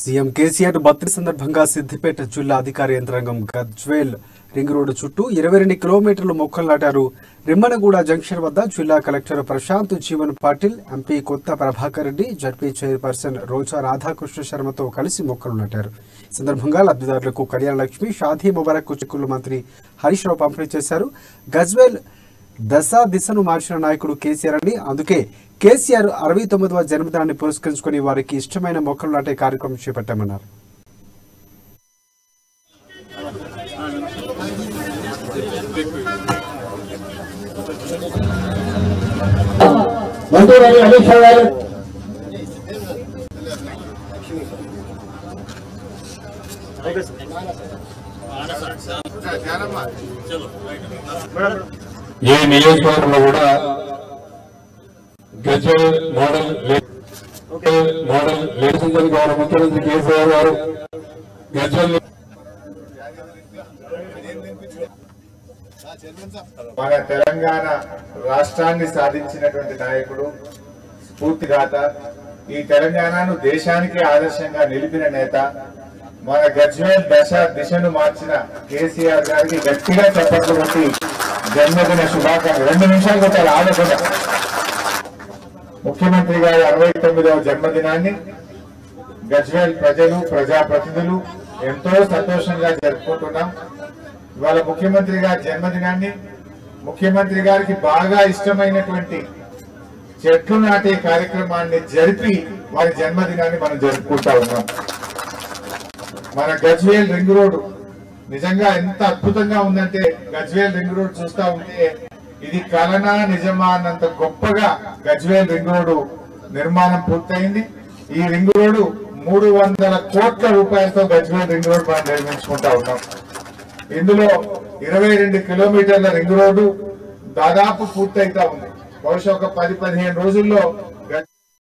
CM KCR birthday సందర్భంగా సిద్దిపేట జిల్లా అధికార యంత్రాంగం గజ్వేల్ రింగ్ రోడ్డు చుట్టూ 22 కిలోమీటర్లు మొక్కలు నాటారు. రిమ్మనగూడ జంక్షన్ వద్ద జిల్లా కలెక్టర్ ప్రశాంత్ జీవన్ పాటిల్, ఎంపీ కొత్త ప్రభాకర్ రెడ్డి, జడ్పీ చైర్పర్సన్ రోజా రాధాకృష్ణ శర్మతో కలిసి మొక్కలు నాటారు. ఈ సందర్భంగా లబ్ధిదారులకు కళ్యాణ లక్ష్మి, షాదీ ముబారక్ చెక్కులు మంత్రి హరీష్ రావు పంపిణీ చేశారు. గజ్వేల్ దిశను మార్చిన నాయకుడు కేసీఆర్ అని, అందుకే కేసీఆర్ 69వ జన్మదినాన్ని పురస్కరించుకుని వారికి ఇష్టమైన మొక్కలు నాటే కార్యక్రమం చేపట్టామన్నారు. ఏ నియోజకవర్గంలో కూడా గజ్వేల్ మోడల్ లేచిందని గౌరవ ముఖ్యమంత్రి కేసీఆర్ గారు గజ్వేల్ మన తెలంగాణ రాష్ట్రాన్ని సాధించినటువంటి నాయకుడు, స్ఫూర్తిదాత, ఈ తెలంగాణను దేశానికి ఆదర్శంగా నిలిపిన నేత, మన గజ్వేల్ దిశను మార్చిన కేసీఆర్ గారికి గట్టిగా చప్పట్లు కొట్టి జన్మదిన శుభాకాంక్షలు. 2 నిమిషాలు కొట్టాలి ఆగకుండా. ముఖ్యమంత్రి గారి 69వ జన్మదినాన్ని గజ్వేల్ ప్రజలు, ప్రజాప్రతినిధులు ఎంతో సంతోషంగా జరుపుకుంటున్నాం. ఇవాళ ముఖ్యమంత్రి గారి జన్మదినాన్ని, ముఖ్యమంత్రి గారికి బాగా ఇష్టమైనటువంటి చెట్లు నాటే కార్యక్రమాన్ని జరిపి వారి జన్మదినాన్ని మనం జరుపుకుంటా ఉన్నాం. మన గజ్వేల్ రింగ్ రోడ్డు నిజంగా ఎంత అద్భుతంగా ఉందంటే, గజ్వేల్ రింగ్ రోడ్ చూస్తా ఉంటే ఇది కలనా నిజమా అన్నంత గొప్పగా గజ్వేల్ రింగ్ రోడ్డు నిర్మాణం పూర్తయింది. ఈ రింగ్ రోడ్డు 300 కోట్ల రూపాయలతో గజ్వేల్ రింగ్ రోడ్ మనం నిర్మించుకుంటా ఉన్నాం. ఇందులో 22 కిలోమీటర్ల రింగ్ రోడ్డు దాదాపు పూర్తయితా ఉంది. బహుశా ఒక 10-15 రోజుల్లో